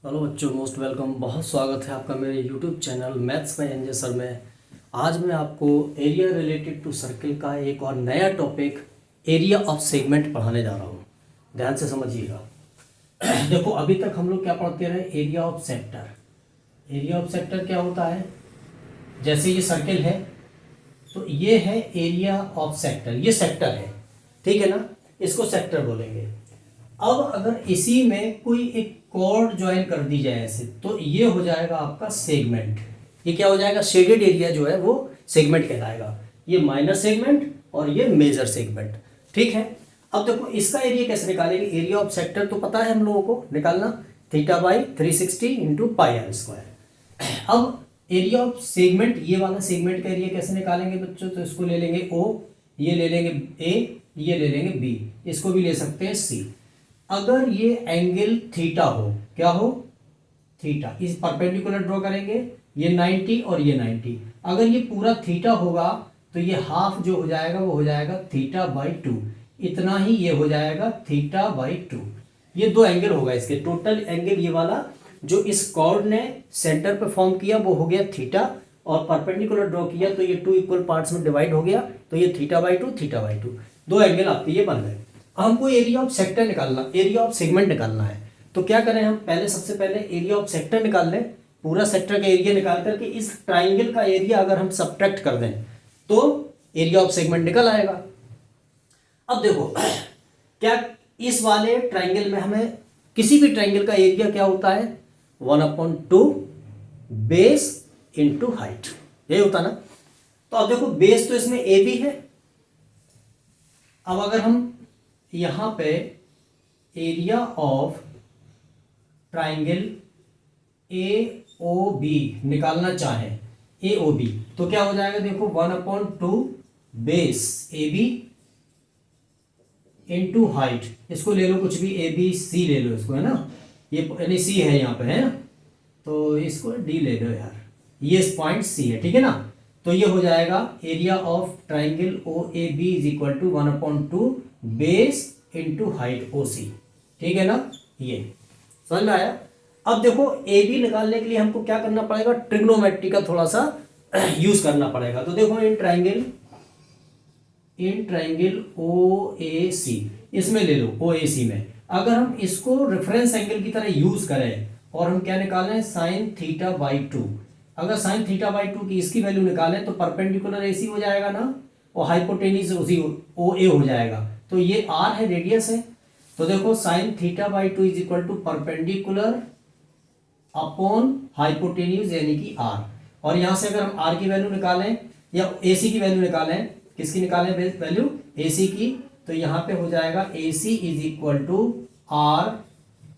Hello बच्चों, most welcome. बहुत स्वागत है आपका मेरे YouTube channel maths by NJ sir में। आज मैं आपको एरिया रिलेटेड टू सर्किल का एक और नया टॉपिक एरिया ऑफ सेगमेंट पढ़ाने जा रहा हूँ। ध्यान से समझिएगा। देखो, अभी तक हम लोग क्या पढ़ते रहे? Area of sector. Area of sector क्या होता है? जैसे ये सर्किल है तो ये है एरिया ऑफ सेक्टर, ये सेक्टर है, ठीक है ना? इसको सेक्टर बोलेंगे। अब अगर इसी में कोई एक कॉर्ड ज्वाइन कर दी जाए ऐसे, तो ये हो जाएगा आपका सेगमेंट। ये क्या हो जाएगा? शेडेड एरिया जो है वो सेगमेंट कहलाएगा। ये माइनर सेगमेंट और ये मेजर सेगमेंट, ठीक है। अब देखो, इसका एरिया कैसे निकालेंगे? एरिया ऑफ सेक्टर तो पता है हम लोगों को निकालना, theta by 360 into pi r square. अब एरिया ऑफ सेगमेंट, ये वाला सेगमेंट का एरिया कैसे निकालेंगे बच्चों? तो इसको ले लेंगे O, ये ले लेंगे A, ये ले लेंगे B, इसको भी ले सकते हैं C। अगर ये एंगल थीटा हो, क्या हो? थीटा। इस परपेंडिकुलर ड्रॉ करेंगे, ये 90 और ये 90। अगर ये पूरा थीटा होगा तो ये हाफ जो हो जाएगा वो हो जाएगा थीटा बाई 2। इतना ही ये हो जाएगा थीटा बाई 2। ये दो एंगल होगा इसके। टोटल एंगल ये वाला जो इस कॉर्ड ने सेंटर पे फॉर्म किया वो हो गया थीटा, और परपेंडिकुलर ड्रॉ किया तो ये 2 इक्वल पार्ट्स में डिवाइड हो गया, तो ये थीटा बाई 2, थीटा बाई 2। दो एंगल आपके ये बन गए। हमको एरिया ऑफ सेक्टर निकालना, एरिया ऑफ सेगमेंट निकालना है। तो क्या करें हम? सबसे पहले एरिया ऑफ सेक्टर निकाल लें। पूरा सेक्टर का एरिया निकाल करके इस ट्राइंगल का एरिया अगर हम सब्ट्रैक्ट कर दें तो एरिया ऑफ सेगमेंट निकल आएगा। अब देखो, क्या इस वाले ट्राइंगल में हमें किसी भी ट्राइंगल का एरिया क्या होता है? 1/2 बेस इंटू हाइट, यही होता ना। तो अब देखो, बेस तो इसमें ए बी है। अब अगर हम यहां पे area of triangle A O B निकालना चाहें, ए ओ बी, तो क्या हो जाएगा? देखो, 1/2 base A B into height, इसको ले लो कुछ भी, ए बी सी ले लो इसको, है ना? ये यानी सी है यहाँ पे, है ना? तो इसको डी ले लो यार, ये पॉइंट सी है, ठीक है ना? तो ये हो जाएगा area of triangle O A B is equal to 1/2 base into height O C, ठीक है ना? ये समझ में आया? अब देखो, ए बी निकालने के लिए हमको क्या करना पड़ेगा? ट्रिग्नोमेट्री का थोड़ा सा यूज करना पड़ेगा। तो देखो, इन ट्राइंगल ओ ए सी, इसमें ले लो ओ ए सी में, अगर हम इसको रेफरेंस एंगल की तरह यूज करें और हम क्या निकाल रहे हैं? Sign theta by 2। अगर साइन थीटा बाई 2 की इसकी वैल्यू निकालें तो परपेंडिकुलर ए सी हो जाएगा ना, और हाइपोटेन्यूज उसी ओ ए हो जाएगा। तो ये आर है, रेडियस है। तो देखो, sine theta by 2 is equal to perpendicular upon hypotenuse यानी कि आर। और यहां से अगर हम आर की वैल्यू निकालें या एसी की वैल्यू निकालें, किसकी निकालें वैल्यू? एसी की। तो यहां पे हो जाएगा AC is equal to r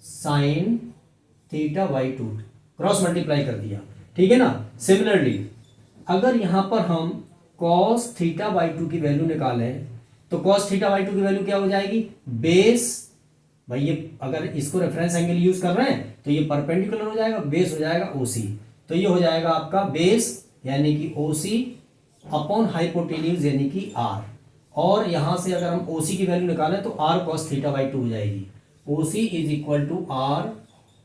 sine theta by 2, cross multiply कर दिया, ठीक है ना? सिमिलरली अगर यहां पर हम कॉस थीटा बाई 2 की वैल्यू निकालें तो कॉस थीटा बाई 2 की वैल्यू क्या हो जाएगी? बेस, भाई ये अगर इसको रेफरेंस एंगल यूज कर रहे हैं तो ये परपेंडिकुलर हो जाएगा, बेस हो जाएगा ओसी। तो ये हो जाएगा आपका बेस यानी कि ओसी अपॉन हाइपोटेन्यूज यानी कि आर। और यहां से अगर हम ओसी की वैल्यू निकालें तो आर कॉस थीटा बाई 2 हो जाएगी। OC is equal to r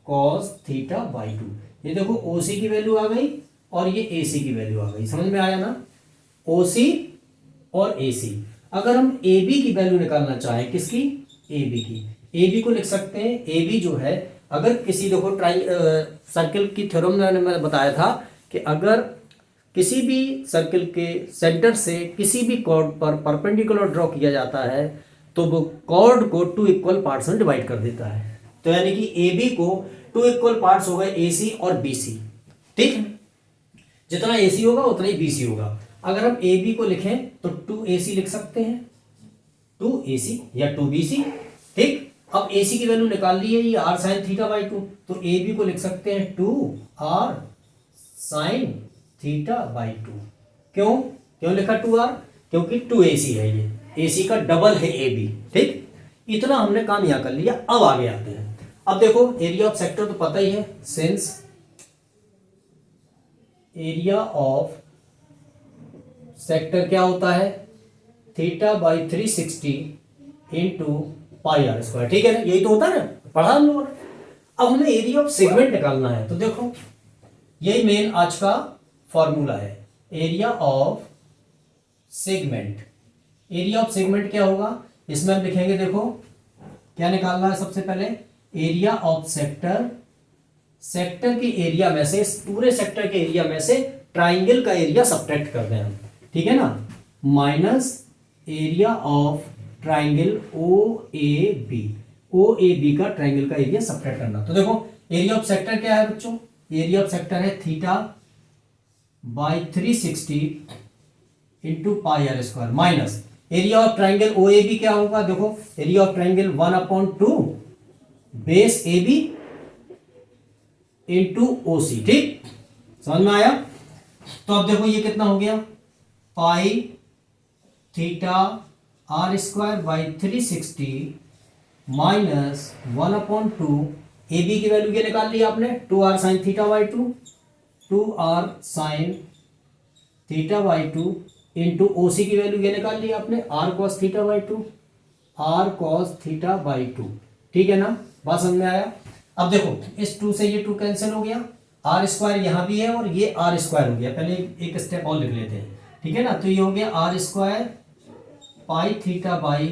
cos theta by 2। ये देखो, ओसी की वैल्यू आ गई और ये एसी की वैल्यू आ गई। समझ में आया ना? ओसी और एसी। अगर हम ए बी की वैल्यू निकालना चाहें, किसकी? ए बी की। ए बी को लिख सकते हैं, ए बी जो है, अगर किसी, देखो सर्किल की थ्योरम में मैंने बताया था कि अगर किसी भी सर्किल के सेंटर से किसी भी कॉर्ड पर परपेंडिकुलर ड्रॉ किया जाता है तो वो कॉर्ड को 2 इक्वल पार्ट्स में डिवाइड कर देता है। तो यानी कि ए बी को 2 इक्वल पार्ट्स हो गए, ए सी और बी सी, ठीक है? जितना ए सी होगा उतना ही बी सी होगा। अगर हम ए बी को लिखें तो 2AC लिख सकते हैं, 2AC या 2BC, ठीक। अब AC की वैल्यू निकाल ली है, ये आर साइन थीटा बाई 2, तो ए बी को लिख सकते हैं 2R साइन थीटा बाई 2। क्यों क्यों लिखा 2R? क्योंकि 2AC है, ये AC का डबल है AB, ठीक। इतना हमने काम यहां कर लिया। अब आगे आते हैं। अब देखो, एरिया ऑफ सेक्टर तो पता ही है, सिंस एरिया ऑफ सेक्टर क्या होता है? Theta by 360 into pi r square, ठीक है ना? यही तो होता है ना, पढ़ा हम लोगों ने। अब हमें एरिया ऑफ सेगमेंट निकालना है, तो देखो यही मेन आज का फॉर्मूला है, area of segment. Area of segment क्या होगा, इसमें हम लिखेंगे, देखो क्या निकालना है सबसे पहले, एरिया ऑफ सेक्टर, सेक्टर के एरिया में से, पूरे सेक्टर के एरिया में से ट्राइंगल का एरिया सब्ट्रैक्ट कर दें हम, ठीक है ना, minus area of triangle O A B का ट्राइंगल का एरिया सब्ट्रैक्ट करना। तो देखो एरिया ऑफ सेक्टर क्या है बच्चों, एरिया ऑफ सेक्टर है theta by 360 into pi r square, minus area of triangle O A B क्या होगा, देखो area of triangle 1/2 base A B into O C, ठीक, समझ में आया। तो अब देखो ये कितना हो गया, pi theta r square by 360 minus 1/2, A B की वैल्यू क्या निकाल ली आपने, 2r sine theta by 2, 2r sine theta by 2 into O C की वैल्यू क्या निकाल ली आपने, r cos theta by 2, r cos theta by 2, ठीक है ना, बात समझ में आया। अब देखो इस 2 से ये 2 कैंसिल हो गया, आर स्क्वायर यहां भी है और ये आर स्क्वायर हो गया, पहले एक स्टेप और लिख लेते हैं, ठीक है ना, तो ये हो गया r square pi theta by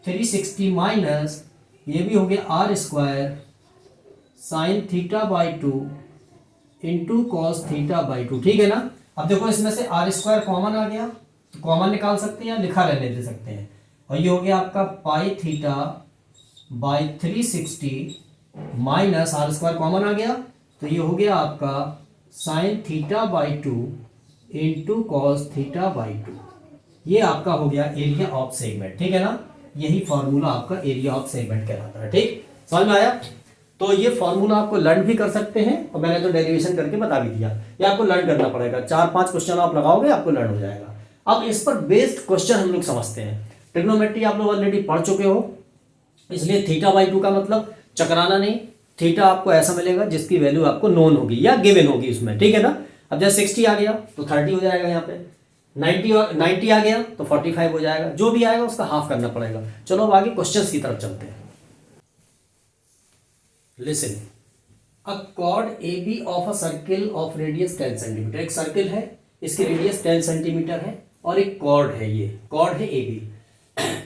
360 minus ये भी हो गया r square sine theta by 2 into cos theta by 2, ठीक है ना। अब देखो इसमें से आर स्क्वायर कॉमन आ गया, तो कॉमन निकाल सकते हैं या लिखा रहने दे सकते हैं, और ये हो गया आपका pi theta by 360 minus r square common आ गया, तो ये हो गया आपका sine theta by 2 into cos theta by 2, ये आपका हो गया एरिया ऑफ सेगमेंट, ठीक है ना, यही फॉर्मूला आपका एरिया ऑफ सेगमेंट कहलाता है, ठीक, समझ में आया। तो ये फॉर्मूला आपको लर्न भी कर सकते हैं, और मैंने तो डेरिवेशन करके बता भी दिया, ये आपको लर्न करना पड़ेगा, 4-5 क्वेश्चन आप लगाओगे आपको लर्न हो जाएगा। अब इस पर बेस्ड क्वेश्चन हम लोग समझते हैं। ट्रिग्नोमेट्री आप लोग ऑलरेडी पढ़ चुके हो, इसलिए थीटा बाई 2 का मतलब चकराना नहीं, थीटा आपको ऐसा मिलेगा जिसकी वैल्यू आपको नोन होगी या गिवन होगी उसमें, ठीक है ना। अब जैसे 60 आ गया तो 30 हो जाएगा, यहाँ पे 90 आ गया तो 45 हो जाएगा, जो भी आएगा उसका हाफ करना पड़ेगा। चलो अब आगे क्वेश्चंस की तरफ चलते हैं। Listen, a chord A B of a circle of radius 10 centimetre, एक सर्किल है, इसकी रेडियस 10 सेंटीमीटर है, और एक कॉर्ड है, ये कॉर्ड है ए बी,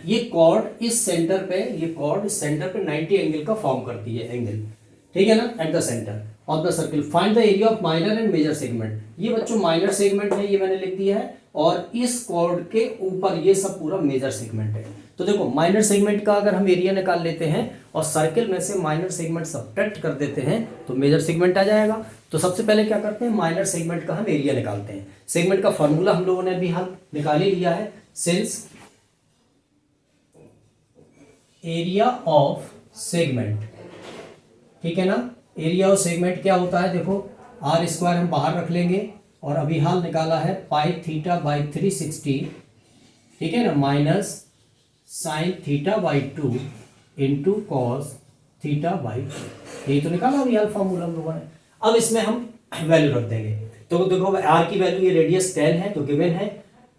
ये कॉर्ड इस सेंटर पे, ये कॉर्ड इस सेंटर पे 90 एंगल का फॉर्म करती है, एंगल, ठीक है ना, at the centre of the circle, find the area of minor and major segment. ये बच्चों माइनर सेगमेंट है, ये मैंने लिख दिया है, और इस कॉर्ड के ऊपर ये सब पूरा मेजर सेगमेंट है। तो देखो माइनर सेगमेंट का अगर हम एरिया निकाल लेते हैं और सर्किल में से माइनर सेगमेंट सब्ट्रैक्ट कर देते हैं तो मेजर सेगमेंट आ जाएगा। तो सबसे पहले क्या करते हैं, माइनर सेगमेंट का हम एरिया निकालते हैं। सेगमेंट का फॉर्मूला हम लोगों ने भी हाल निकाल ही लिया है, सिंस एरिया ऑफ सेगमेंट, ठीक है ना। एरिया ऑफ सेगमेंट क्या होता है, देखो आर स्क्वायर हम बाहर रख लेंगे, और अभी हाल निकाला है पाई थीटा बाई 360, ठीक है ना, minus sign theta by 2 into cos theta by 2, यही तो निकाला अभी हाल फॉर्मूला हम लोगों ने। अब इसमें हम वैल्यू रख देंगे, तो देखो आर की वैल्यू, ये रेडियस 10 है तो गिवन है,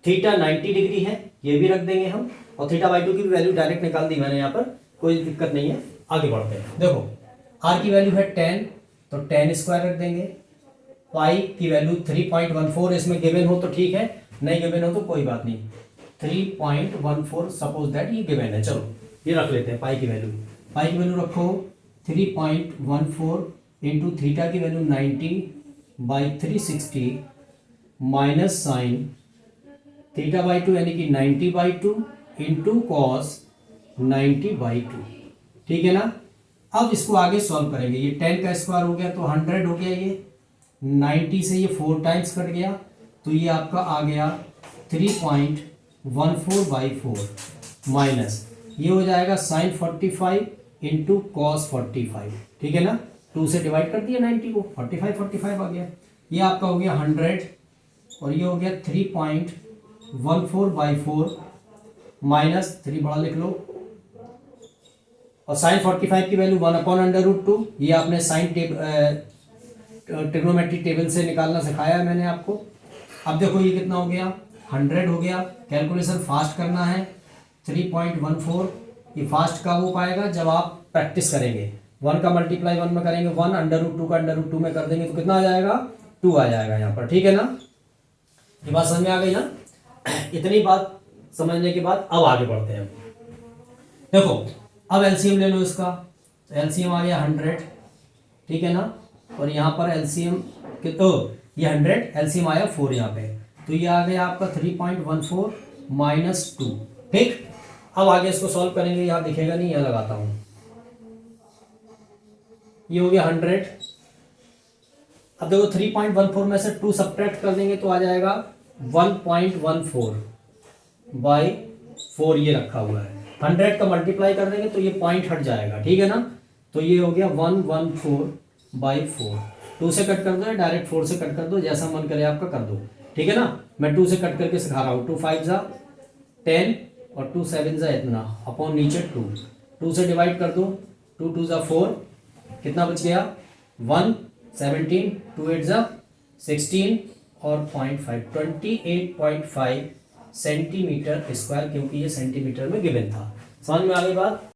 थीटा 90 डिग्री है, ये भी रख देंगे हम, और थीटा बाई 2 की भी वैल्यू डायरेक्ट निकाल दी मैंने यहाँ पर, कोई दिक्कत नहीं है। आगे बढ़ते हैं, देखो आर की वैल्यू है 10 तो 10 स्क्वायर रख देंगे, पाई की वैल्यू 3.14 इसमें गिवन हो तो ठीक है, नहीं गिवन हो तो कोई बात नहीं, 3.14 सपोज दैट ये गिवन है, चलो ये रख लेते हैं। पाई की वैल्यू रखो 3.14 इंटू थीटा की value 90 by 360 minus sign theta by 2 यानी कि 90 बाई 2 इंटू कॉस 90 बाई 2, ठीक है ना। अब इसको आगे सॉल्व करेंगे, ये 10 का स्क्वायर हो गया तो 100 हो गया, ये 90 से ये 4 टाइम्स कट गया तो ये आपका आ गया 3.14 बाई 4 माइनस ये हो जाएगा साइन 45 इंटू कॉस 45, ठीक है ना, 2 से डिवाइड कर दिया 90 को, 45 आ गया, ये आपका हो गया 100, और ये हो गया 3.14 बाई 4 माइनस 3 बड़ा लिख लो, और साइन 45 की वैल्यू 1/√2, ये आपने साइन ट्रिग्नोमेट्री टेबल से निकालना सिखाया है मैंने आपको। अब देखो ये कितना हो गया, 100 हो गया, कैलकुलेशन फास्ट करना है, 3.14 ये फास्ट कब हो पाएगा, जब आप प्रैक्टिस करेंगे, 1 का मल्टीप्लाई 1 में करेंगे 1, √2 का √2 में कर देंगे तो कितना आ जाएगा, 2 आ जाएगा यहाँ पर। ठीक है ना, ये बात समझ में आ गई ना। इतनी बात समझने के बाद अब आगे बढ़ते हैं। देखो अब एलसीएम ले लो इसका, तो एलसीएम आ गया 100, ठीक है ना, और यहाँ पर एलसीएम तो ये 100 एलसीएम आया 4 यहाँ पे, तो ये आ गया आपका 3.14 - 2। ठीक, अब आगे इसको सॉल्व करेंगे, यहाँ दिखेगा नहीं, यहाँ लगाता हूँ, ये हो गया 100। अब देखो 3.14 में से 2 सब्ट्रैक्ट कर देंगे तो आ जाएगा 1.14/4, ये रखा हुआ है। 100 का मल्टीप्लाई कर देंगे तो ये पॉइंट हट जाएगा, ठीक है ना, तो ये हो गया 114/4। 2 से कट कर दो या डायरेक्ट 4 से कट कर दो, जैसा मन करे आपका कर दो, ठीक है ना। मैं 2 से कट करके सिखा रहा हूँ। 2 5 जा 10 और 2 7 जा इतना, अपॉन नीचे 2, 2 से डिवाइड कर दो, 2 2 जा 4, कितना बच गया 1 17, 2 8 जा 16 और 0.5 28.5 सेंटीमीटर स्क्वायर, क्योंकि ये सेंटीमीटर में गिवन था। समझ में आ गई बात।